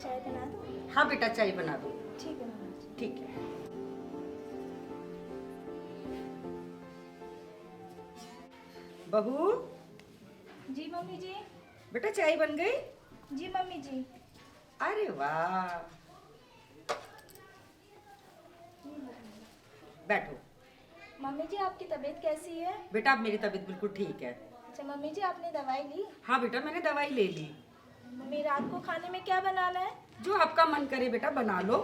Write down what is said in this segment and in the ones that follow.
चाय बना दूँ? हाँ बेटा चाय बना दो। ठीक है मम्मी जी। ठीक है। बहू जी मम्मी जी। बेटा चाय बन गई? जी मम्मी जी। अरे वाह, बैठो। मम्मी जी आपकी तबीयत कैसी है? बेटा अब मेरी तबीयत बिल्कुल ठीक है। अच्छा मम्मी जी आपने दवाई ली? हाँ बेटा मैंने दवाई ले ली। मम्मी रात को खाने में क्या बनाना है? जो आपका मन करे बेटा बना लो।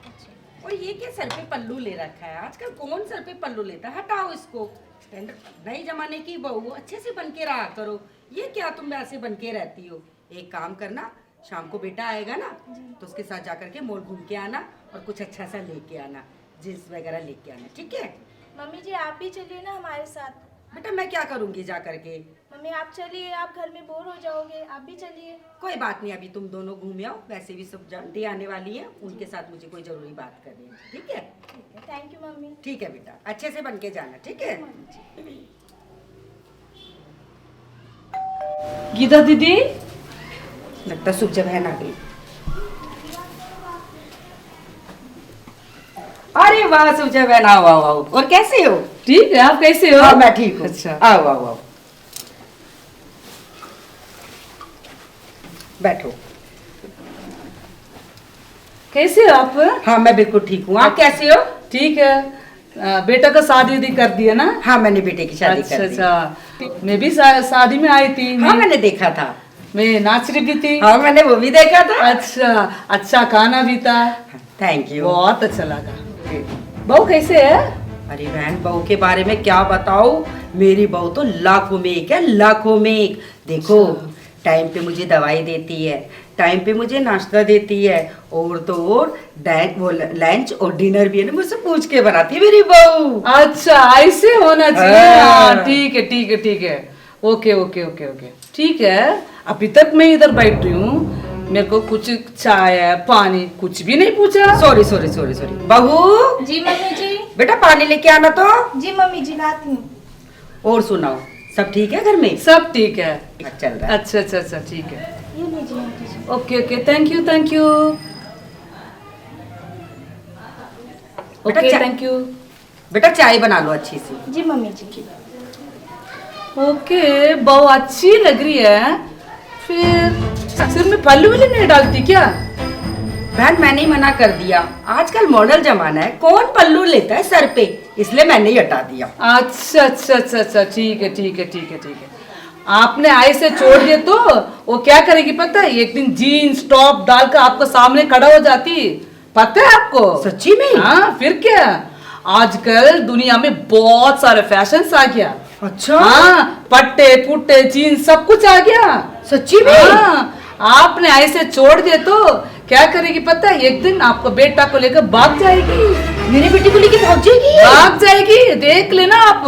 अच्छा। और ये क्या सर पे पल्लू ले रखा है? आजकल कौन सर पे पल्लू लेता है? हटाओ इसको। स्टैंडर्ड नए जमाने की बहू, अच्छे से बन के रहा करो। ये क्या तुम ऐसे बन के रहती हो? एक काम करना, शाम को बेटा आएगा ना तो उसके साथ जाकर के मॉल घूम के आना और कुछ अच्छा सा लेके आना, जींस वगैरह लेके आना, ठीक है? मम्मी जी आप भी चलिए ना हमारे साथ। बेटा मैं क्या करूंगी जा करके? मम्मी आप चलिए, आप घर में बोर हो जाओगे, आप भी चलिए। कोई बात नहीं, अभी तुम दोनों घूम आओ। वैसे भी सब जानती आने वाली है, उनके साथ मुझे कोई जरूरी बात करनी है, ठीक है? ठीक है, थैंक यू मम्मी। ठीक है बेटा, अच्छे से बन के जाना, ठीक है? गीता दीदी, लगता सुबह बहन आ गई। अरे वाह सुबह बहन, आओ आओ आओ। और कैसे हो? ठीक है, आप कैसे हो? हाँ मैं ठीक हूँ। अच्छा। आओ आओ आओ, बैठो। कैसे हो आप? हाँ मैं बिल्कुल ठीक हूँ, आप कैसे हो? ठीक है। बेटा का शादी उदी कर दिया ना? हाँ मैंने बेटे की शादी अच्छा कर दी। अच्छा, मैं भी शादी में आई थी। हाँ मैंने देखा था। मैं नाच रही भी थी। हाँ मैंने वो भी देखा था। अच्छा अच्छा, खाना भी था। Thank you. बहुत अच्छा लगा। बहू कैसे है? अरे बहन बहू के बारे में क्या बताऊं, मेरी बहू तो लाखों में एक है, लाखों में एक। देखो टाइम पे मुझे दवाई देती है, टाइम पे मुझे नाश्ता देती है, और तो और वो लंच और डिनर भी है ना मुझसे पूछ के बनाती है मेरी बहू। अच्छा ऐसे होना चाहिए। हाँ। हाँ, ठीक है ठीक है ठीक है। ओके ओके ओके ओके, ठीक है। अभी तक मैं इधर बैठ रही हूँ, मेरे को कुछ चाय पानी कुछ भी नहीं पूछा। Sorry sorry sorry sorry. बहू जी मम्मी जी। बेटा पानी लेके आना तो। जी मम्मी जी लाती हूँ। और सुनाओ, सब ठीक है घर में? सब ठीक है। चल रहा है। अच्छा अच्छा अच्छा, ठीक है। ये लीजिए aunty ji. Okay okay, thank you thank you. बेटा ओके चा- थैंक यू। बेटा चाय बना लो अच्छी सी। जी मम्मी जी। ओके, बहुत अच्छी लग रही है। फिर सिर में पल्लू वल्लू नहीं डालती क्या? बहन मैंने ही मना कर दिया, आजकल मॉडल जमाना है, कौन पल्लू लेता है सर पे, इसलिए मैंने ही हटा दिया। अच्छा अच्छा अच्छा अच्छा, ठीक है ठीक है ठीक है ठीक है। आपने ऐसे छोड़ दिए तो वो क्या करेगी पता है? एक दिन जीन्स टॉप डालकर आपको सामने खड़ा हो जाती, पता है आपको? सच्ची में? हाँ फिर क्या, आजकल दुनिया में बहुत सारे फैशन आ गया। अच्छा। हाँ, पट्टे पुट्टे जीन्स सब कुछ आ गया। सच्ची में? हाँ, आपने ऐसे छोड़ दिए तो क्या करेगी पता है? एक दिन आपको बेटा को लेकर भाग जाएगी। मेरी बेटी को लेके भाग जाएगी? भाग जाएगी, देख लेना आप।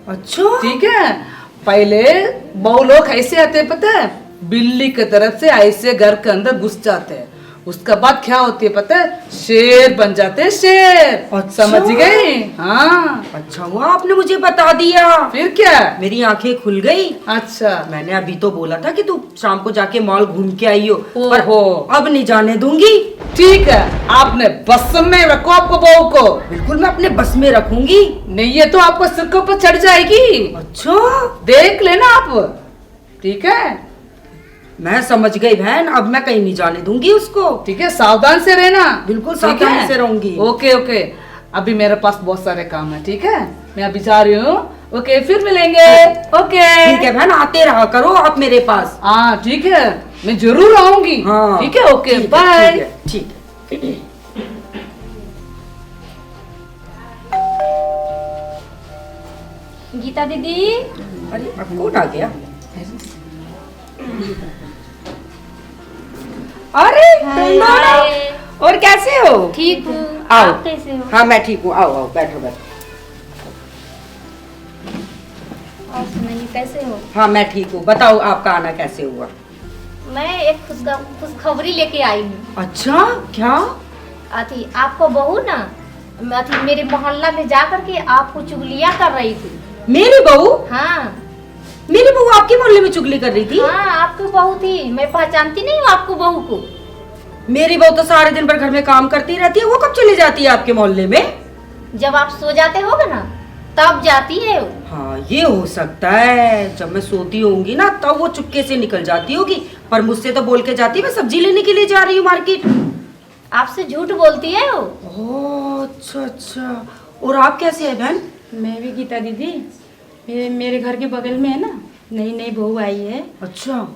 अच्छा ठीक है। पहले बहु लोग ऐसे आते हैं पता है, बिल्ली की तरफ से ऐसे घर के अंदर घुस जाते हैं, उसका बाद क्या होती है पता है? शेर बन जाते हैं, शेर। अच्छा। समझ गए? हाँ। अच्छा हुआ आपने मुझे बता दिया, फिर क्या? मेरी आंखें खुल गई। अच्छा। मैंने अभी तो बोला था कि तू शाम को जाके मॉल घूम के आई हो, पर ओहो। अब नहीं जाने दूंगी। ठीक है, आपने बस में रखो आपको बहू को। बिल्कुल मैं अपने बस में रखूंगी। नहीं ये तो आपको सिर के ऊपर चढ़ जाएगी। अच्छा देख लेना आप, ठीक है? मैं समझ गई बहन, अब मैं कहीं नहीं जाने दूंगी उसको। ठीक है, सावधान से रहना। बिल्कुल ठीक है? सावधानी से रहूंगी। ओके ओके, अभी मेरे पास बहुत सारे काम है, ठीक है? मैं अभी जा रही हूँ। ओके फिर मिलेंगे। ओके ठीक है बहन, आते रहा करो आप मेरे पास। हाँ ठीक है, मैं जरूर आऊंगी। हाँ ठीक है, ओके ठीक है, बाय। ठीक है, ठीक है। गीता दीदी। अरे अब कौन आ गया? अरे तुम दोनों, और कैसे हो? ठीक हूँ, आओ। आप कैसे हो? हाँ मैं ठीक हूँ, आओ आओ बैठो बैठो। और सुनाइए कैसे हो? हाँ मैं ठीक हूँ, बताओ आपका आना कैसे हुआ? मैं एक खुशखबरी लेके आई हूँ। अच्छा क्या? अथी आपको बहू ना, अथी मेरे मोहल्ला में जा करके आपको चुगलियाँ कर रही थी। मेरी बहू? हाँ मेरी बहू आपके मोहल्ले में चुगली कर रही थी? हाँ, आपकी बहू थी, मैं पहचानती नहीं हूँ आपको बहू को। मेरी बहू तो सारे दिन भर घर में काम करती रहती है, वो कब चली जाती है आपके मोहल्ले में? जब आप सो जाते होगे ना तब जाती है वो। हाँ ये हो सकता है, जब मैं सोती होंगी ना तब वो चुपके से निकल जाती होगी, पर मुझसे तो बोल के जाती है मैं सब्जी लेने के लिए जा रही हूँ मार्केट। आपसे झूठ बोलती है वो। ओह अच्छा अच्छा। और आप कैसे है बहन? मैं भी गीता दीदी, मेरे घर के बगल में है ना, नई नई बहू आई है। अच्छा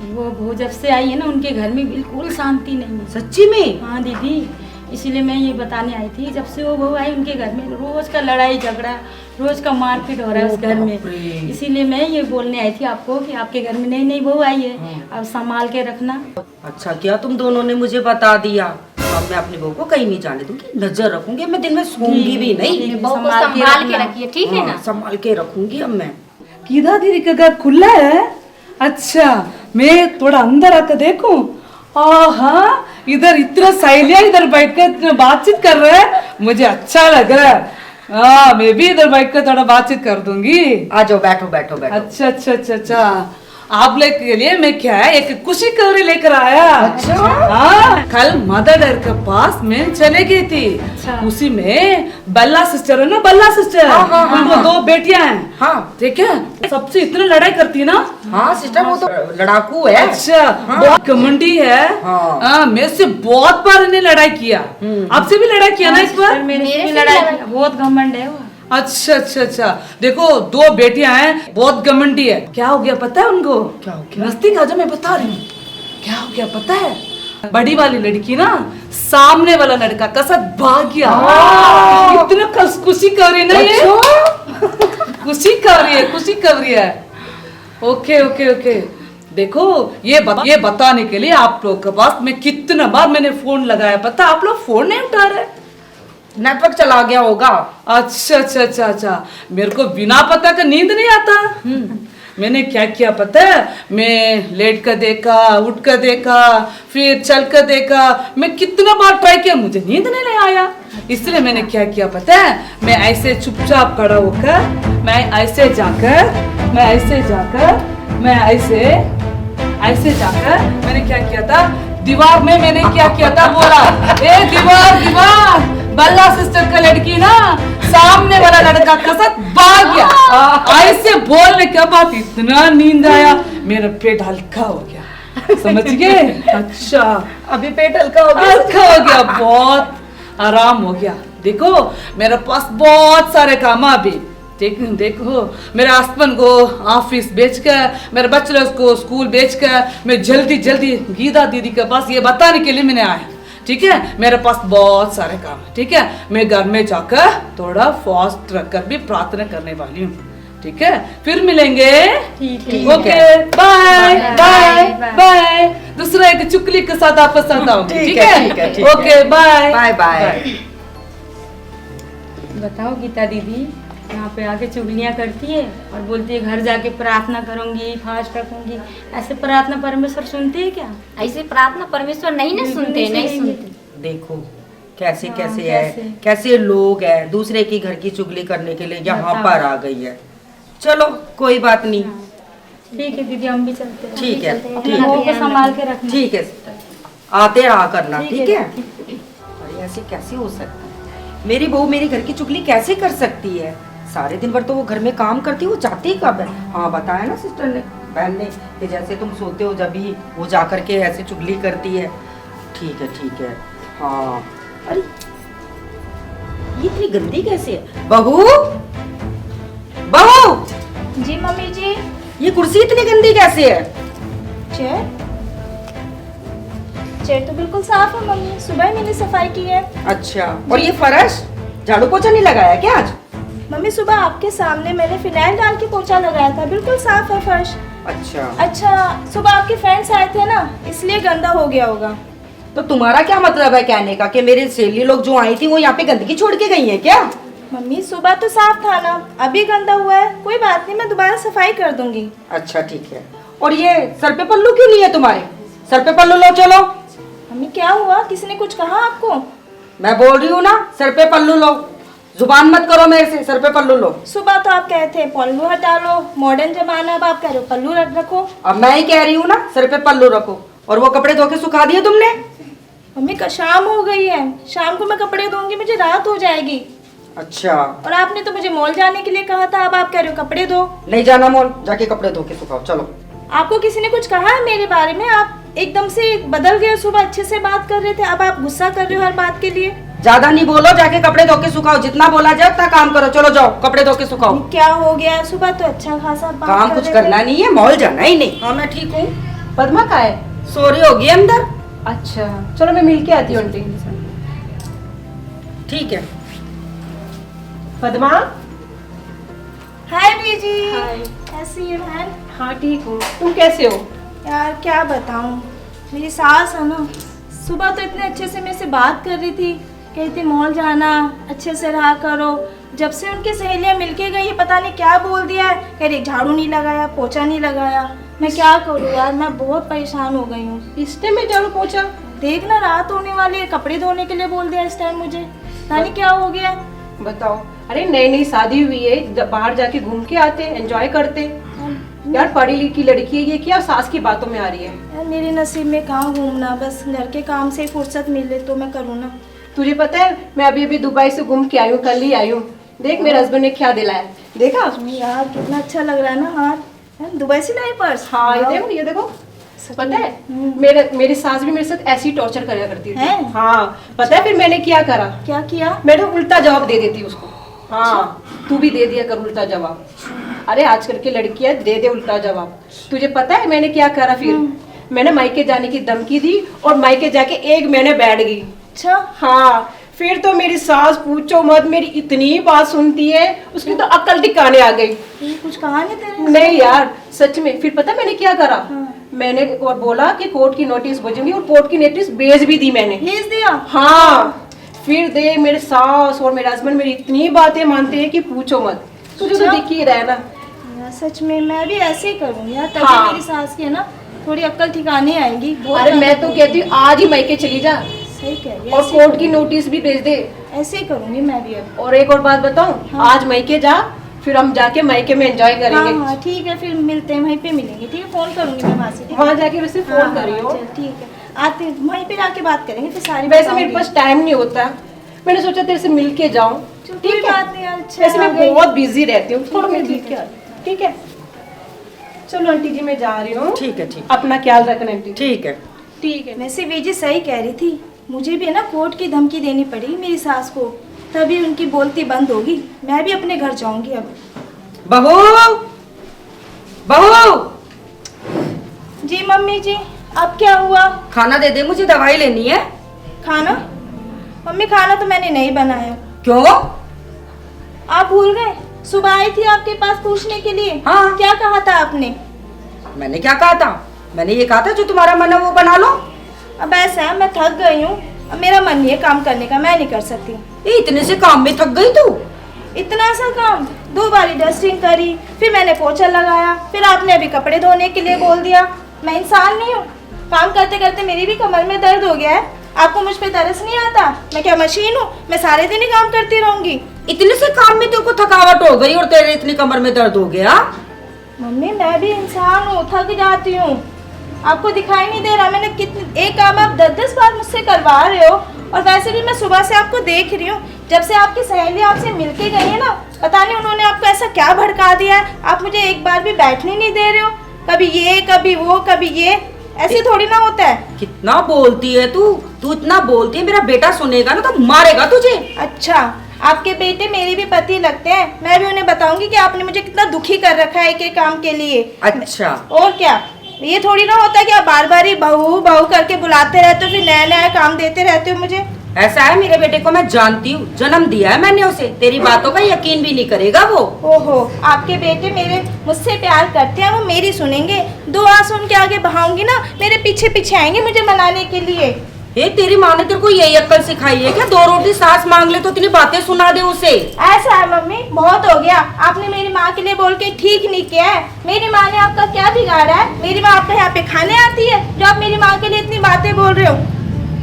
वो बहू जब से आई है ना उनके घर में बिल्कुल शांति नहीं है। सच्ची में? हाँ दीदी, इसीलिए मैं ये बताने आई थी, जब से वो बहू आई उनके घर में रोज का लड़ाई झगड़ा, रोज का मारपीट हो रहा है उस घर में। इसीलिए मैं ये बोलने आई थी आपको कि आपके घर में नई नई बहू आई है, अब संभाल के रखना। अच्छा किया तुम दोनों ने मुझे बता दिया। अब मैं अपनी बहू को कहीं नहीं जाने दूंगी, नजर रखूंगी, मैं दिन में सोऊंगी भी नहीं। बहू को संभाल के रखिए, ठीक है ना? संभाल के रखूंगी अब मैं। गीता दीदी का घर खुला है? अच्छा मैं थोड़ा अंदर आकर देखूं। हाँ इधर इतना सहेलियां इधर बैठकर बातचीत कर रहे हैं, मुझे अच्छा लग रहा है। हाँ मैं भी इधर बैठकर थोड़ा बातचीत कर दूंगी। आ जाओ, बैठो बैठो बैठो। अच्छा अच्छा अच्छा अच्छा। आप लोग के लिए मैं क्या है एक खुशी खबरी लेकर आया। अच्छा? हाँ कल मदर डर के पास मैं चले गई थी। अच्छा। उसी में बल्ला सिस्टर है ना, बल्ला सिस्टर, उनको 2 बेटियां हैं। हाँ ठीक है, सबसे इतना लड़ाई करती है ना। हाँ सिस्टर वो तो लड़ाकू है। अच्छा बहुत घमंडी है। हाँ। मेरे से बहुत बार इन्हें लड़ाई किया। आपसे भी लड़ाई किया ना इस बार? मेरे से मेरे भी से लड़ाई लड़ाई- किया, बहुत घमंड है वो। अच्छा अच्छा अच्छा। देखो 2 बेटियां हैं, बहुत घमंडी है। क्या हो गया पता है उनको? क्या हो गया? नस्ती का जो मैं बता रही हूँ, क्या हो गया पता है? बड़ी वाली लड़की ना सामने वाला लड़का का साथ भाग गया। इतना खुशी कर रही ना ये। खुशी कर रही है, खुशी कर रही है। Okay okay okay. देखो ये बताने के लिए आप लोग के पास मैं कितना बार मैंने फोन लगाया, पता आप लोग फोन नहीं उठा रहे। नेटवर्क चला गया होगा। अच्छा अच्छा अच्छा अच्छा। मेरे को बिना पता का नींद नहीं आता। मैंने क्या किया पता है? मैं लेट कर देखा, उठ कर देखा, फिर चल कर देखा, मैं कितना बार ट्राई किया, मुझे नींद नहीं आया। इसलिए मैंने क्या किया पता है? मैं ऐसे चुपचाप खड़ा होकर, मैं ऐसे जाकर मैंने क्या किया था, दीवार में मैंने क्या किया था, बोला ए दीवार बल्ला सिस्टर का लड़की ना सामने वाला लड़का का साथ भाग गया। ऐसे बोलने के बाद इतना नींद आया, मेरा पेट हल्का हो गया। समझ गए? अच्छा अभी पेट हल्का हो गया? हल्का हो गया, बहुत आराम हो गया। देखो मेरे पास बहुत सारे काम है अभी। देखो मेरे हस्बैंड को ऑफिस बेचकर, मेरे बच्चों को स्कूल बेचकर मैं जल्दी गीता दीदी के पास ये बताने के लिए मैंने आया। ठीक है, मेरे पास बहुत सारे काम है। ठीक है, मैं घर में जाकर थोड़ा फास्ट रखकर भी प्रार्थना करने वाली हूँ। ठीक है, फिर मिलेंगे। ठीक ओके बाय बाय बाय। दूसरा एक चुगली के साथ आपके साथ आऊंगी। ठीक है ओके बाय बाय बाय। बताओ गीता दीदी, यहाँ पे आके चुगलियाँ करती है और बोलती है घर जाके प्रार्थना करूंगी, फास्ट रखूंगी। ऐसे प्रार्थना परमेश्वर सुनते हैं क्या? ऐसे प्रार्थना परमेश्वर नहीं ना सुनते, नहीं सुनते। देखो कैसे हाँ, कैसे है, कैसे? कैसे लोग हैं, दूसरे की घर की चुगली करने के लिए यहाँ बताओ। पर आ गई है। चलो कोई बात नहीं। ठीक है दीदी, हम भी चलते हैं। ठीक है चलते हैं। अपने ठीक बहू है को संभाल के रखना। ठीक है, आते रहा करना। ठीक ठीक है। है। अरे ऐसे कैसे हो सकता है? मेरी बहू मेरी घर की चुगली कैसे कर सकती है? सारे दिन भर तो वो घर में काम करती है, वो जाती कब है? हाँ बताया ना सिस्टर ने, बहन ने, कि जैसे तुम सोते हो जब भी वो जा करके ऐसे चुगली करती है। ठीक है। हाँ अरे ये इतनी गंदी कैसे है? बहू जी मम्मी जी। ये कुर्सी इतनी गंदी कैसे है? चेयर तो बिल्कुल साफ है मम्मी, सुबह ही मैंने सफाई की है। अच्छा, और ये फर्श झाड़ू पोछा नहीं लगाया क्या आज? मम्मी सुबह आपके सामने मैंने फिनाइल डाल के पोछा लगाया था, बिल्कुल साफ है फर्श। अच्छा सुबह आपके फ्रेंड्स आए थे ना, इसलिए गंदा हो गया होगा। तो तुम्हारा क्या मतलब है कहने का कि मेरे सहेली लोग जो आई थी वो यहाँ पे गंदगी छोड़ के गई है क्या? मम्मी सुबह तो साफ था ना, अभी गंदा हुआ है। कोई बात नहीं, मैं दोबारा सफाई कर दूंगी। अच्छा ठीक है। और ये सर पे पल्लू क्यों नहीं है तुम्हारे? सर पे पल्लू लो चलो। मम्मी क्या हुआ, किसी ने कुछ कहा आपको? मैं बोल रही हूँ ना, सर पे पल्लू लो, जुबान मत करो मेरे से। सर पे पल्लू लो। सुबह तो आप कहे थे पल्लू हटा लो, मॉडर्न जमाना, अब आप कह रहे हो पल्लू रखो। अब मैं ही कह रही हूँ ना, सर पे पल्लू रखो। और वो कपड़े धो के सुखा दिए तुमने? मम्मी का शाम हो गई है, शाम को मैं कपड़े धोऊंगी, मुझे रात हो जाएगी। अच्छा, और आपने तो मुझे मॉल जाने के लिए कहा था, अब आप कह रहे हो कपड़े धो। नहीं जाना मॉल, जाके कपड़े धो के सुखाओ, चलो। आपको किसी ने कुछ कहा है मेरे बारे में? आप एकदम से बदल गए, सुबह अच्छे से बात कर रहे थे, अब आप गुस्सा कर रहे हो हर बात के लिए। ज्यादा नहीं बोलो, जाके कपड़े धो के सुखाओ, जितना बोला जाए उतना काम करो, चलो जाओ कपड़े धो के सुखाओ। क्या हो गया? सुबह तो अच्छा खासा बात काम कर कुछ रहे करना थे। नहीं है, मॉल जाना ही नहीं। हाँ मैं ठीक हूँ। पद्मा का है? सोरी होगी अंदर। अच्छा चलो मैं मिल के आती हूँ आंटी। ठीक है। पद्मा। हाय बीजी। हाय। कैसी है बहन? हाँ ठीक हूँ, तुम कैसे हो? यार क्या बताऊं, मेरी सास है ना, सुबह तो इतने अच्छे से मेरे से बात कर रही थी, कहती मॉल जाना, अच्छे से रहा करो। जब से उनकी सहेलियां मिलके गई है, पता नहीं क्या बोल दिया है, कह रही झाड़ू नहीं लगाया, पोछा नहीं लगाया। मैं क्या करूं यार, मैं बहुत परेशान हो गई हूँ। इस टाइम में झाड़ू पोछा? देखना रात होने वाली है, कपड़े धोने के लिए बोल दिया इस टाइम मुझे, पता नहीं क्या हो गया। बताओ, अरे नई नई शादी हुई है, बाहर जाके घूम के आते, एंजॉय करते। यार पढ़ी लिखी लड़की है, ये क्या सास की बातों में आ रही है? यार मेरे नसीब में कहाँ घूमना, बस घर के काम से फुर्सत मिले तो मैं करूँ ना। तुझे पता है मैं अभी अभी दुबई से घूम के आई हूँ, कल ही आई हूँ। देख मेरे हस्बैंड ने क्या दिलाया, देखा? यार कितना अच्छा लग रहा है ना हाथ, दुबई से लाए पर्स। हाँ ये देखो। पता है मेरी सास भी मेरे साथ ऐसी टॉर्चर करा करती थी। हाँ पता है फिर मैंने क्या करा? क्या किया? मैंने उल्टा जवाब दे देती उसको। हाँ तू भी दे दिया कर उल्टा जवाब। अरे आजकल की लड़कियां दे दे उल्टा जवाब। तुझे पता है मैंने क्या करा फिर? मैंने मायके जाने की धमकी दी और मायके जाके 1 महीने बैठ गई। अच्छा। हाँ फिर तो मेरी सास पूछो मत, मेरी इतनी बात सुनती है, उसकी तो अक्ल ठिकाने आ गई। कुछ कहा नहीं तेरे? नहीं यार सच में। फिर पता मैंने क्या करा? मैंने और बोला कि कोर्ट की नोटिस भेजूंगी, और कोर्ट की नोटिस भेज भी दी मैंने। भेज दिया? हाँ फिर दे मेरे सास और मेरे हस्बैंड मेरी इतनी बातें मानते हैं कि पूछो मत। तुझे तो दिख ही रहा है ना यार, सच में मैं भी ऐसे ही करूँगी यार, तभी हाँ। मेरी सास की है ना थोड़ी अक्ल ठिकाने आएंगी। अरे मैं तो कहती हूँ आज ही मायके चली जा सही कह रही है, और कोर्ट की नोटिस भी भेज दे। ऐसे ही करूँगी मैं भी अब। और एक और बात बताऊं, आज मायके जा, फिर हम जाके मायके में एंजॉय करेंगे। हाँ ठीक है, फिर मिलते हैं, वहीं पे मिलेंगे। ठीक है, फोन करूँगी मैं वहाँ से। ठीक है? वहाँ जाके वैसे फोन करियो। चल ठीक है, आते वहीं पे जाके बात करेंगे फिर सारी। वैसे मेरे पास टाइम नहीं होता, मैंने सोचा तेरे से मिल के जाऊँ। ठीक है बात नहीं यार, अच्छा वैसे मैं आ गई। बहुत बिजी रहती हूँ, थोड़ा मैं ठीक ठीक है। ठीक है चलो आंटी जी मैं जा रही हूँ। ठीक है ठीक। अपना ख्याल रखना आंटी। ठीक है। ठीक है। वैसे बीजी सही कह रही थी, मुझे भी है ना कोर्ट की धमकी देनी पड़ी मेरी सास को, तभी उनकी बोलती बंद होगी। मैं भी अपने घर जाऊंगी अब। बहू बहू। जी मम्मी जी, अब क्या हुआ? खाना दे दे, मुझे दवाई लेनी है। खाना? मम्मी खाना तो मैंने नहीं बनाया। क्यों? आप भूल गए? सुबह आई थी आपके पास पूछने के लिए। हाँ। क्या कहा था आपने? मैंने क्या कहा था? मैंने ये कहा था जो तुम्हारा मन है वो बना लो। अब ऐसा है, मैं थक गई हूँ, अब मेरा मन नहीं है काम करने का, मैं नहीं कर सकती। ये इतने से काम में थक गई तू? इतना सा काम? 2 बारी डस्टिंग करी, फिर मैंने पोछा लगाया, फिर आपने अभी कपड़े धोने के लिए बोल दिया। मैं इंसान नहीं हूँ? काम करते करते मेरी भी कमर में दर्द हो गया है। आपको मुझ पे तरस नहीं आता? मैं क्या मशीन हूँ? मैं सारे दिन ही काम करती रहूंगी? इतने से काम में तेरे को थकावट हो गई और तेरे इतनी कमर में दर्द हो गया? मम्मी मैं भी इंसान हूँ, थक जाती हूँ। आपको दिखाई नहीं दे रहा? मैंने कितने एक काम आप 10-10 बार मुझसे करवा रहे हो, और वैसे भी मैं सुबह से आपको देख रही हूँ। जब से आपकी सहेली आपसे मिलके गई है ना, पता नहीं उन्होंने आपको ऐसा क्या भड़का दिया है, आप मुझे एक बार भी बैठने नहीं दे रहे हो। कभी ये कभी वो कभी ये, ऐसे थोड़ी ना होता है। कितना बोलती है तू, तू इतना बोलती है, मेरा बेटा सुनेगा ना तो मारेगा तुझे। अच्छा, आपके बेटे मेरे भी पति लगते हैं, मैं भी उन्हें बताऊंगी कि आपने मुझे कितना दुखी कर रखा है एक काम के लिए। अच्छा। और क्या, ये थोड़ी ना होता है कि आप बार बार ही बहू बहू करके बुलाते रहते हो, फिर नया नया काम देते रहते हो मुझे। ऐसा है, मेरे बेटे को मैं जानती हूँ, जन्म दिया है मैंने उसे, तेरी बातों का यकीन भी नहीं करेगा वो। ओहो, आपके बेटे मेरे मुझसे प्यार करते हैं, वो मेरी सुनेंगे। 2 आंसू उनके आगे बहाऊंगी ना, मेरे पीछे पीछे आएंगे मुझे मनाने के लिए। ये तेरी माँ ने तेरे को यही अक्ल सिखाई है क्या? 2 रोटी सास मांग ले तो इतनी बातें सुना दे उसे। ऐसा है मम्मी, बहुत हो गया। आपने मेरी माँ के लिए बोल के ठीक नहीं किया है। मेरी माँ ने आपका क्या बिगाड़ा है? मेरी माँ आपके यहाँ पे खाने आती है जो आप मेरी माँ के लिए इतनी बातें बोल रहे हो।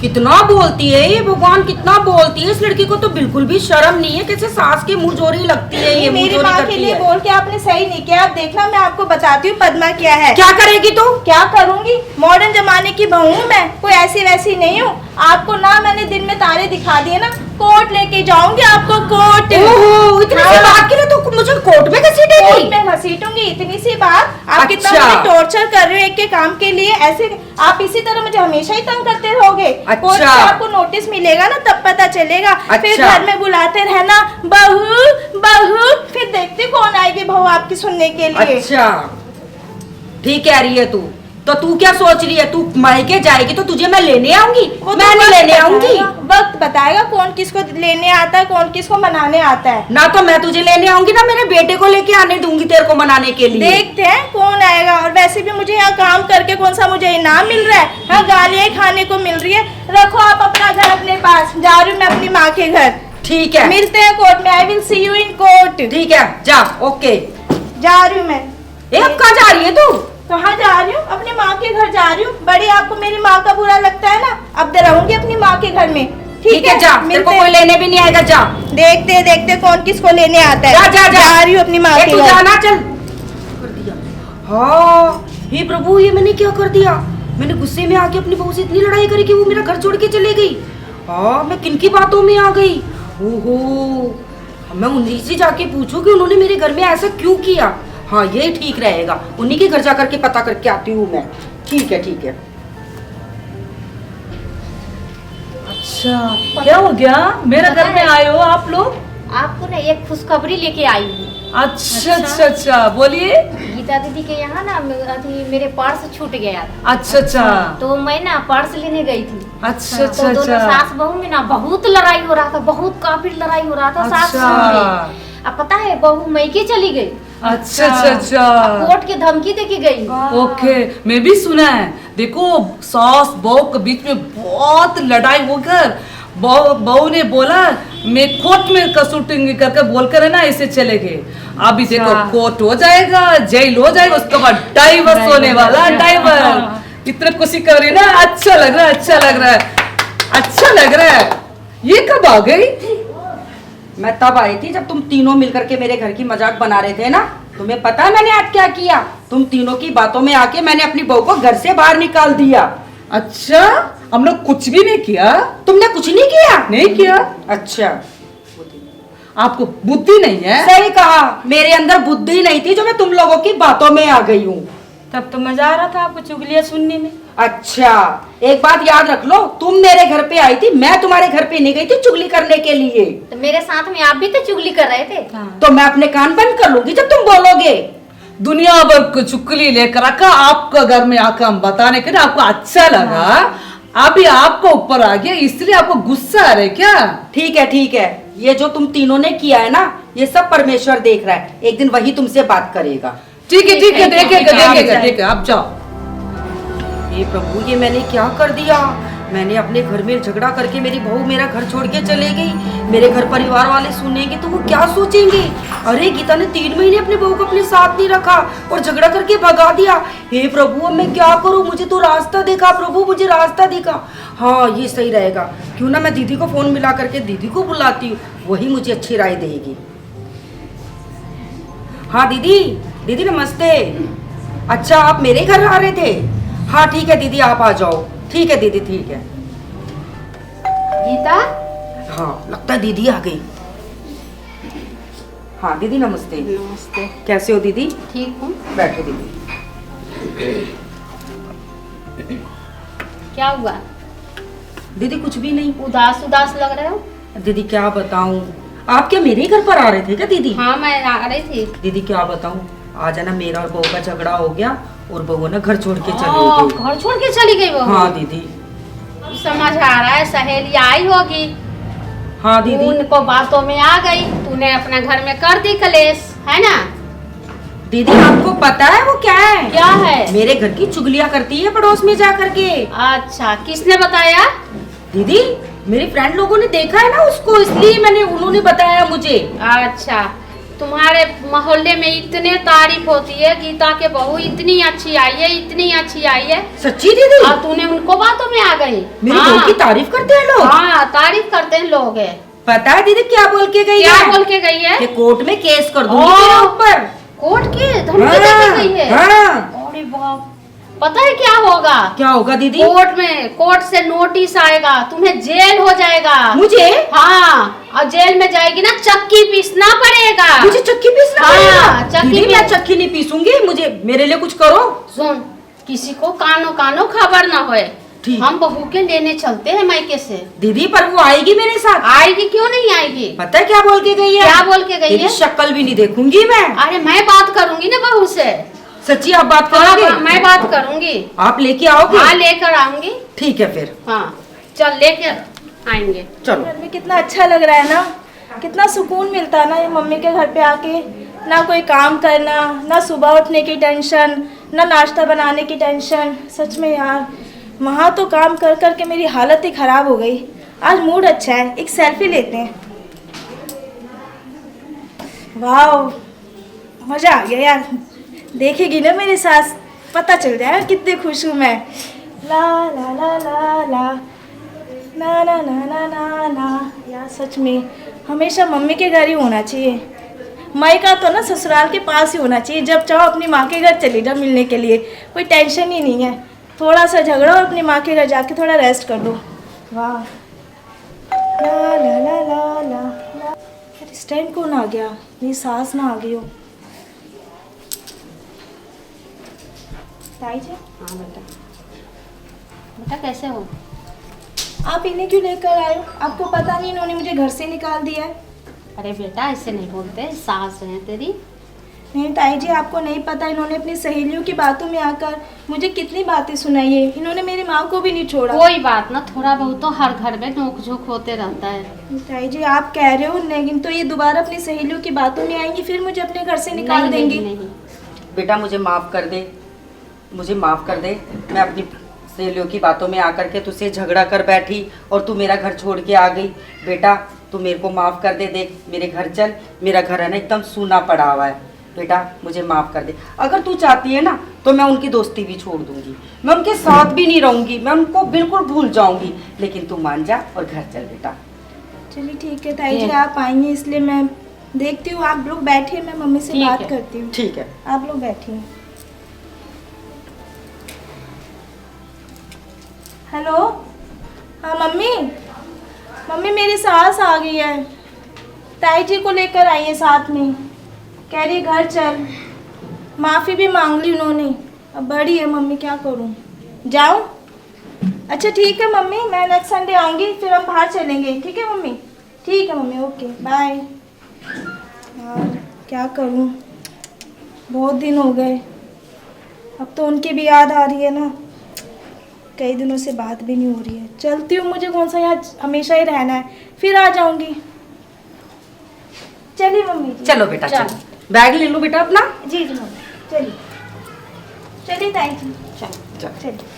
कितना बोलती है ये, भगवान कितना बोलती है। इस लड़की को तो बिल्कुल भी शर्म नहीं है, कैसे सास की मुंह जोरी लगती है ये, मेरी मुंह माँ जोरी के करती लिए है। बोल के आपने सही नहीं किया। आप देखना, मैं आपको बताती हूँ पद्मा क्या है। क्या करेगी तू? क्या करूंगी? मॉडर्न जमाने की बहू हूँ मैं, कोई ऐसी वैसी नहीं हूँ। आपको ना मैंने दिन में तारे दिखा दिए ना, कोर्ट लेके जाऊंगी आपको, कोर्ट। ओहो, इतनी सी बात के लिए तो मुझे कोर्ट में घसीटेगी? कोर्ट में घसीटूंगी, इतनी सी बात। आप कितना अच्छा। मुझे टॉर्चर कर रहे हो एक के काम के लिए, ऐसे आप इसी तरह मुझे हमेशा ही तंग करते रहोगे। अच्छा। कोर्ट से आपको नोटिस मिलेगा ना, तब पता चलेगा। फिर अच्छा। घर में बुलाते रहना, बहू बहू, फिर देखते कौन आएगी बहू आपकी सुनने के लिए। अच्छा, ठीक कह रही है तू। तो तू क्या सोच रही है, तू मायके जाएगी तो तुझे मैं लेने आऊंगी? वो तो मैं नहीं वक्त लेने बताएगा, आऊंगी। वक्त बताएगा कौन किसको लेने आता है, कौन किसको मनाने आता है। ना तो मैं तुझे लेने आऊंगी, ना मेरे बेटे को लेके आने दूंगी तेरे को मनाने के लिए। देखते हैं कौन आएगा। और वैसे भी मुझे यहाँ काम करके कौन सा मुझे इनाम मिल रहा है? हाँ, गालियाँ खाने को मिल रही है। रखो आप अपना घर अपने पास, जा रही हूँ मैं अपनी माँ के घर। ठीक है, मिलते हैं कोर्ट में। I will see you in court. ठीक है, जा। ओके, जा रही हूँ मैं। अब कहाँ जा रही है तू? कहाँ जा रही हूँ? अपनी माँ के घर जा रही हूँ। बड़ी आपको मेरी माँ का बुरा लगता है ना, अब रहूंगी अपनी माँ के घर में। ठीक है, जा। तेरे को कोई लेने भी नहीं आएगा, जा। देखते देखते कौन किसको लेने आता है। जा जा जा, जा रही हूँ अपनी माँ के तू घर। जाना, चल। कर दिया। हाँ, हे प्रभु, ये मैंने क्या कर दिया? मैंने गुस्से में आके अपनी बहू से इतनी लड़ाई करी कि वो मेरा घर छोड़ के चले गई। हाँ, मैं किन की बातों में आ गई? ओहो, मैं उन्हीं से जाके पूछूं कि उन्होंने मेरे घर में ऐसा क्यों किया। हाँ, ये ठीक रहेगा, उन्हीं के घर जा करके पता करके आती हूँ मैं। ठीक है, ठीक है। अच्छा, क्या हो गया? मेरे घर में आए हो आप लोग? आपको ना एक खुशखबरी लेके आई हूँ। अच्छा अच्छा अच्छा, बोलिए। गीता दीदी के यहाँ ना मेरे पर्स छूट गया था। अच्छा अच्छा तो मैं ना पर्स लेने गई थी। अच्छा तो अच्छा दोनों अच्छा सास बहू में ना बहुत लड़ाई हो रहा था, बहुत काफी लड़ाई हो रहा था सास अच्छा। बहू में। अब पता है, बहू मैके चली गई, अच्छा अच्छा अच्छा। कोर्ट की धमकी देके गई। ओके, मैं भी सुना है। देखो, सास बहू के बीच में बहुत लड़ाई होकर बहू ने बोला मैं कोर्ट में कसूटूंगी करके बोलकर है ना ऐसे चले गए। अभी देखो कोर्ट हो जाएगा, जेल हो जाएगा, उसके बाद डाइवर्स होने वाला, डाइवर्स। इतना खुशी कर रही ना, अच्छा लग रहा है, अच्छा लग रहा है, अच्छा लग रहा है। ये कब आ गई? मैं तब आई थी जब तुम तीनों मिलकर के मेरे घर की मजाक बना रहे थे ना। तुम्हें पता है मैंने आज क्या किया? तुम तीनों की बातों में आके मैंने अपनी बहू को घर से बाहर निकाल दिया। अच्छा, हम लोग कुछ भी नहीं किया। तुमने कुछ नहीं किया? नहीं किया। अच्छा, आपको बुद्धि नहीं है? सही कहा, मेरे अंदर बुद्धि नहीं थी जो मैं तुम लोगों की बातों में आ गई हूँ। तब तो मजा आ रहा था आपको चुगलियाँ सुनने में। अच्छा, एक बात याद रख लो, तुम मेरे घर पे आई थी, मैं तुम्हारे घर पे नहीं गई थी चुगली करने के लिए। तो मेरे साथ में आप भी तो चुगली कर रहे थे। तो मैं अपने कान बंद कर लूंगी जब तुम बोलोगे। दुनिया भर को चुगली लेकर रखा आपका घर में आकर हम बताने के लिए आपको अच्छा लगा, अभी आपको ऊपर आ गया इसलिए आपको गुस्सा आ रहा है क्या? ठीक है, ठीक है, ये जो तुम तीनों ने किया है ना, ये सब परमेश्वर देख रहा है, एक दिन वही तुमसे बात करेगा। ठीक है ठीक है, देखेगा देखेगा, ठीक है, आप जाओ। हे प्रभु, ये मैंने क्या कर दिया? मैंने अपने घर में झगड़ा करके मेरी बहू मेरा घर छोड़ के चले गई। मेरे घर परिवार वाले सुनेंगे तो वो क्या सोचेंगे? अरे गीता ने 3 महीने अपने बहू को अपने साथ नहीं रखा और झगड़ा करके भगा दिया। हे प्रभु, अब मैं क्या करूं? मुझे तो रास्ता दिखा प्रभु, मुझे रास्ता दिखा। हाँ, ये सही रहेगा। क्यों ना मैं दीदी को फोन मिला करके दीदी को बुलाती हूँ, वही मुझे अच्छी राय देगी। हाँ दीदी, दीदी नमस्ते। अच्छा, आप मेरे घर आ रहे थे? हाँ ठीक है दीदी, आप आ जाओ। ठीक है दीदी, ठीक है। गीता, हाँ, लगता है दीदी आ गई। हाँ दीदी नमस्ते। नमस्ते। कैसे हो दीदी? ठीक हूँ। बैठो दीदी। क्या हुआ? दीदी कुछ भी नहीं। उदास उदास लग रहे हो? दीदी क्या बताऊं, आप क्या मेरे घर पर आ रहे थे क्या दीदी? हाँ, मैं आ रही थी। दीदी क्या बताऊं, आज है ना मेरा और बहू का झगड़ा हो गया और बहू ना घर छोड़ के चली गई। घर छोड़ के चली गई वो? हाँ दीदी। समझ आ रहा है, सहेली आई होगी, हाँ दीदी। उनको बातों में आ गई, तूने अपना घर में कर दी कलेश, है ना? दीदी आपको पता है वो क्या है? क्या है? मेरे घर की चुगलियां करती है पड़ोस में जा करके। अच्छा, किसने बताया? दीदी मेरे फ्रेंड लोगों ने देखा है ना उसको, इसलिए उन्होंने बताया मुझे। अच्छा, तुम्हारे मोहल्ले में इतने तारीफ होती है, गीता के बहू इतनी अच्छी आई है, इतनी अच्छी आई है। सच्ची दीदी? और तूने उनको बातों में आ गई। मेरी बहू की तारीफ करते हैं लोग? हाँ, तारीफ करते हैं लोग। है पता है दीदी क्या बोल के गई है? क्या बोल के गई है? कि कोर्ट में केस कर दूंगी तेरे ऊपर। कोर्ट की धमकी दे के गई है? हाँ। अरे बाप, पता है क्या होगा? क्या होगा दीदी? कोर्ट से नोटिस आएगा, तुम्हें जेल हो जाएगा। मुझे? हाँ, और जेल में जाएगी ना, चक्की पीसना पड़ेगा। मुझे चक्की पीसना हाँ, पड़ेगा? चक्की दीदी मैं पीस- चक्की नहीं पीसूंगी, मुझे मेरे लिए कुछ करो। सुन, किसी को कानो कानो खबर ना होए। ठीक। हम बहू के लेने चलते हैं मायके से। दीदी पर वो आएगी मेरे साथ। आएगी, क्यों नहीं आएगी? पता है क्या बोल के गई है? क्या बोल के गई तेरी है? शक्ल भी नहीं देखूंगी मैं। अरे मैं बात करूंगी ना बहू से। सच्ची आप बात हाँ, करोगे? मैं बात करूंगी। आप लेके आओगे? हाँ, लेकर आऊंगी। ठीक है फिर। हाँ, चल लेकर आएंगे। चलो। घर में कितना अच्छा लग रहा है ना, कितना सुकून मिलता है ना ये मम्मी के घर पे आके। ना कोई काम करना, ना सुबह उठने की टेंशन, ना नाश्ता बनाने की टेंशन। सच में यार, वहाँ तो काम कर कर के मेरी हालत ही ख़राब हो गई। आज मूड अच्छा है, एक सेल्फी लेते हैं। वाह, मज़ा आ गया यार। देखेगी ना मेरी सास, पता चल जाएगा कितनी खुश हूँ मैं। ला ला ला ला ला ना ना ना ना ना ना। यार सच में हमेशा मम्मी के घर ही होना चाहिए। मायका तो ना ससुराल के पास ही होना चाहिए। जब चाहो अपनी माँ के घर चली जाओ मिलने के लिए, कोई टेंशन ही नहीं है। थोड़ा सा झगड़ा और अपनी माँ के घर जाके थोड़ा रेस्ट कर दो। वाह, ला ला ला ला ला ला। यार इस टाइम कौन आ गया? मेरी सास ना आ गई हो। ताई जी, हाँ बेटा। बेटा कैसे हो? आप इन्हें क्यों लेकर आए हो? आपको पता नहीं इन्होंने मुझे घर से निकाल दिया है? अरे बेटा ऐसे नहीं बोलते, सास हैं तेरी। नहीं ताई जी, आपको नहीं पता, इन्होंने अपनी सहेलियों की बातों में आकर मुझे कितनी बातें सुनाई है। इन्होंने मेरी माँ को भी नहीं छोड़ा। कोई बात ना, थोड़ा बहुत तो हर घर में नोक झोंक होते रहता है। ताई जी आप कह रहे हो, लेकिन तो ये दोबारा अपनी सहेलियों की बातों में आएंगी, फिर मुझे अपने घर से निकाल नहीं, देंगी। नहीं, नहीं। बेटा मुझे माफ कर दे, मुझे माफ कर दे। मैं अपनी सहेलियों की बातों में आकर के तुझसे झगड़ा कर बैठी और तू मेरा घर छोड़ के आ गई। बेटा तू मेरे को माफ कर दे। देख मेरे घर चल, मेरा घर है ना एकदम सूना पड़ा हुआ है। बेटा मुझे माफ कर दे। अगर तू चाहती है ना तो मैं उनकी दोस्ती भी छोड़ दूंगी, मैं उनके साथ भी नहीं रहूंगी, मैं उनको बिल्कुल भूल जाऊंगी। लेकिन तू मान जा और घर चल बेटा। चलिए ठीक है ताई जी, आप आएंगे इसलिए मैं देखती हूँ। आप लोग बैठिए, मैं मम्मी से ठीक बात है। करती हूँ। ठीक है। आप लोग बैठिए। हेलो, हाँ मम्मी, मम्मी मेरी सास आ गई है। ताई जी को लेकर आई है साथ में, कह रही घर चल। माफ़ी भी मांग ली उन्होंने। अब बड़ी है मम्मी, क्या करूँ? जाऊँ? अच्छा ठीक है मम्मी, मैं नेक्स्ट संडे आऊँगी, फिर हम बाहर चलेंगे। ठीक है मम्मी? ठीक है मम्मी, ओके बाय। यार क्या करूँ, बहुत दिन हो गए। अब तो उनकी भी याद आ रही है ना, कई दिनों से बात भी नहीं हो रही है। चलती हूँ, मुझे कौन सा यहाँ हमेशा ही रहना है, फिर आ जाऊँगी। चलिए मम्मी जी। चलो बेटा चल। चलो, बैग ले लो बेटा अपना। जी जी मम्मी, चलिए चलिए ताई जी, चल, चल। चलिए।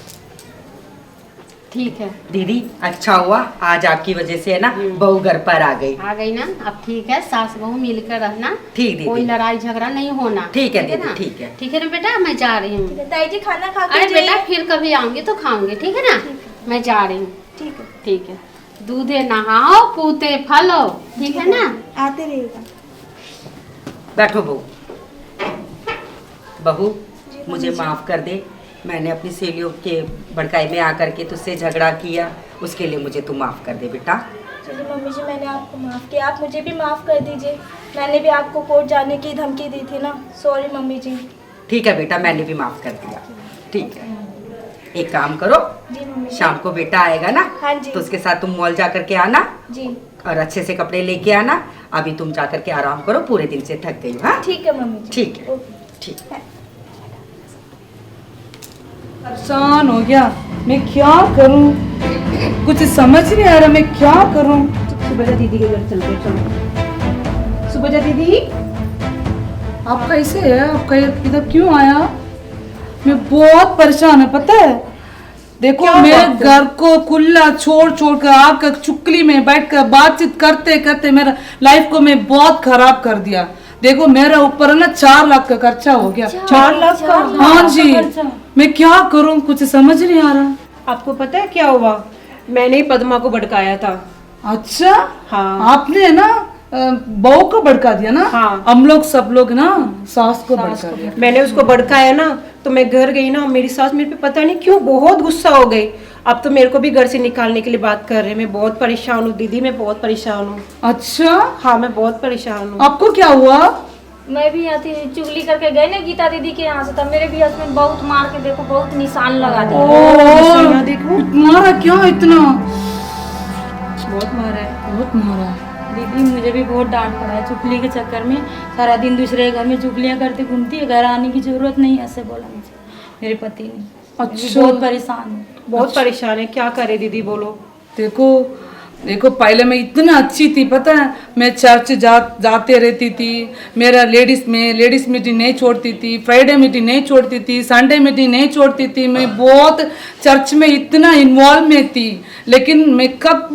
ठीक है। दीदी अच्छा हुआ आज आपकी वजह से है ना बहू घर पर आ गई। आ गई ना, अब ठीक है, सास बहू मिलकर रहना। ठीक दीदी। कोई लड़ाई झगड़ा नहीं होना। ठीक है दीदी, ना? ठीक है। ठीक है ना बेटा, मैं जा रही ठीक हूँ। है ताई जी, खाना खा के अरे बेटा जाइए। फिर कभी आऊंगी तो खाऊंगी, ठीक है ना? मैं जा रही हूँ। ठीक है, ठीक है। दूधे नहाओ, पूते फलो, ठीक है ना? आते रहिएगा। बैठो बहू। बहू जी, मुझे मम्मी जी। माफ कर दे, मैंने अपनी सहेलियों के भड़काई में आकर के तुझसे झगड़ा किया, उसके लिए मुझे तू माफ कर दे बेटा। चलिए मम्मी जी, मैंने आपको माफ़ किया, आप मुझे भी माफ़ कर दीजिए। मैंने भी आपको कोर्ट जाने की धमकी दी थी ना, सॉरी मम्मी जी। ठीक है बेटा, मैंने भी माफ कर दिया। ठीक है, एक काम करो, जी मम्मी जी। शाम को बेटा आएगा ना, हाँ जी। तो उसके साथ तुम मॉल जा करके आना जी और अच्छे से कपड़े लेके आना। अभी तुम जा करके आराम करो, पूरे दिन से थक गई हो। हाँ ठीक है मम्मी जी। ठीक है, ओके। ठीक। परेशान हो गया, मैं क्या करूं, कुछ समझ नहीं आ रहा मैं क्या करूं। सुबह दीदी के घर चलते चलो। सुबह दीदी, आप कैसे है? आपका इधर क्यों आया? मैं बहुत परेशान है, पता है। देखो क्या मेरे बात है? घर को खुला छोड़ छोड़ कर आपका चुगली में बैठकर बातचीत करते करते मेरा लाइफ को मैं बहुत खराब कर दिया। देखो मेरा ऊपर ना 4 लाख का खर्चा हो गया। 4 लाख का? हाँ जी, खर्चा? मैं क्या करूं, कुछ समझ नहीं आ रहा। आपको पता है क्या हुआ? मैंने ही पद्मा को भड़काया था। अच्छा, हाँ। आपने ना बहू को भड़का दिया ना। हाँ। हम लोग सब लोग ना सास को भड़का दिया। मैंने उसको भड़काया ना, तो मैं घर गई ना, मेरी सास मेरे पे पता नहीं क्यों बहुत गुस्सा हो गई। अब तो मेरे को भी घर से निकालने के लिए बात कर रहे हैं। मैं बहुत परेशान हूँ दीदी, मैं बहुत परेशान हूँ। अच्छा, हाँ मैं बहुत परेशान हूँ। आपको क्या हुआ? मैं भी आती चुगली करके गई ना गीता दीदी के यहाँ से, तब मेरे भी हस्बैंड बहुत मार के देखो, बहुत निशान लगा दिए। ओ, देखो मारा क्या इतना? बहुत मारा है। बहुत मारा। दीदी मुझे भी बहुत डांट पड़ा है चुगली के चक्कर में। सारा दिन दूसरे के घर में चुगलियाँ करते घूमती है, घर आने की जरूरत नहीं है, ऐसे बोला मुझे मेरे पति ने। अच्छा। बहुत परेशान हूँ। बहुत परेशान है, क्या करे दीदी बोलो। देखो पहले मैं इतना अच्छी थी, पता है, मैं चर्च जाते रहती थी, मेरा लेडीज मीटिंग नहीं छोड़ती थी, फ्राइडे मीटिंग नहीं छोड़ती थी, संडे मीटिंग नहीं छोड़ती थी, मैं बहुत चर्च में इतना इन्वॉल्व में थी। लेकिन मैं कब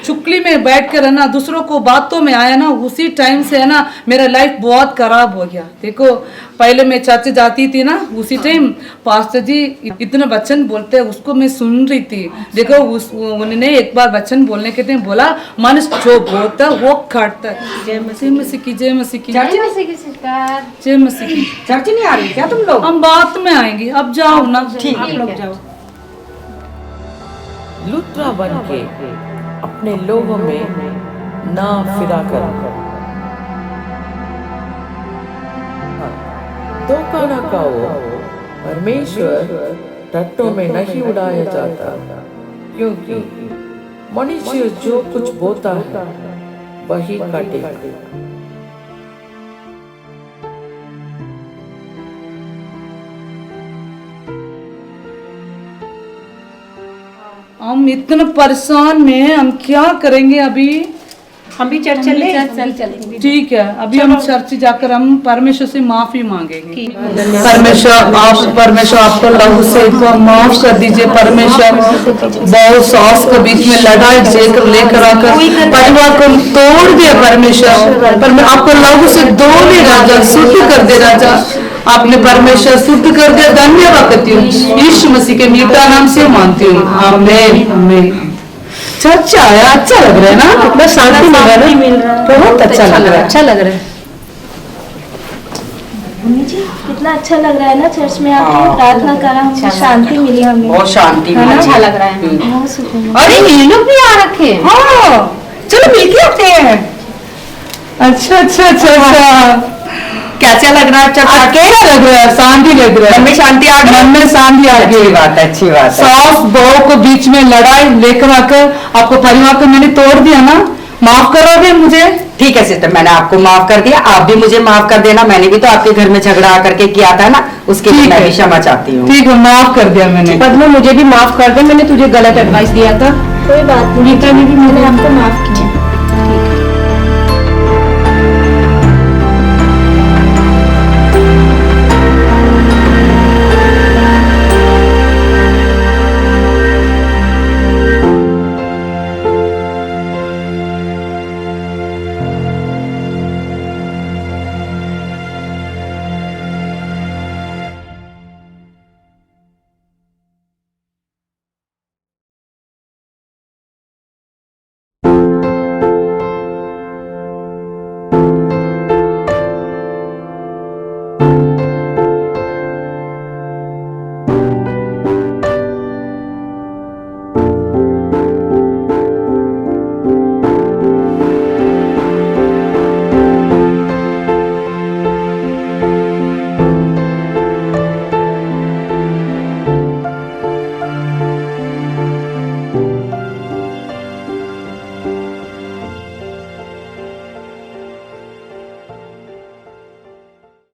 चुगली में बैठ कर है ना दूसरों को बातों में आया ना, उसी टाइम से है ना मेरा लाइफ बहुत खराब हो गया। देखो पहले मैं चर्च जाती थी ना, उसी टाइम पास्टर जी इतने वचन बोलते हैं, उसको मैं सुन रही थी। देखो उन्होंने एक बार वचन बोलने के टाइम बोला, मनुष्य जो बोलता है वो काटता है। जय मसीह की, जय मसीह की, जय मसीह की। चर्च नहीं आ रही क्या तुम लोग? हम बात में आएंगे, अब जाओ ना। ठीक, आप लोग जाओ। लुत्रा बन के अपने लोगों में ना फिरा कर, धोखा न खाओ। परमेश्वर टट्टों में नहीं उड़ाया जाता, क्योंकि मनुष्य जो कुछ बोता है वही काटेगा। हम इतना परेशान में हैं, हम क्या करेंगे अभी? हम भी चर्च चले। ठीक है, अभी हम चर्च जाकर हम परमेश्वर से माफी मांगेंगे। परमेश्वर आपको लहू से इनको माफ कर दीजिए। परमेश्वर बहुत सास के बीच में लड़ाई लेकर आकर परिवार को तोड़ दिया। परमेश्वर आपको लहू से धो दे राजा, शुद्ध कर दे राजा। आपने परमेश्वर शुद्ध कर दिया, धन्यवाद करती हूँ। यीशु मसीह के मीठा नाम से मानती हूँ, आमीन आमीन। चर्च आया, अच्छा लग रहा है ना, कितना शांति मिल रहा है, बहुत अच्छा लग रहा है, अच्छा लग रहा है। मम्मी जी कितना अच्छा लग रहा है ना, चर्च में आके प्रार्थना करा, मुझे शांति मिली, हमें बहुत शांति है ना? अच्छा लग रहा है। बहुत सुकून। अरे ये लोग भी आ रखे हैं। हाँ, चलो मिलके आते हैं। अच्छा अच्छा अच्छा अच्छा, कैसा लग रहा है? चर्च कैसा लग रहा है? शांति लग रहा है, मन में शांति आ गई। मन में शांति आ गई। अच्छी बात है, अच्छी बात है। सास बहू को बीच में लड़ाई लेकर आकर आपको परिवार को मैंने तोड़ दिया ना, माफ करोगे मुझे? ठीक है सिस्टर, मैंने आपको माफ कर दिया, आप भी मुझे माफ कर देना। मैंने भी तो आपके घर में झगड़ा आकर के किया था ना, उसके लिए मैं भी क्षमा चाहती हूँ। ठीक है, माफ कर दिया मैंने। पद्मा मुझे भी माफ कर दे, मैंने तुझे गलत एडवाइस दिया था। कोई बात नहीं, गीता ने भी मैंने आपको माफ किया।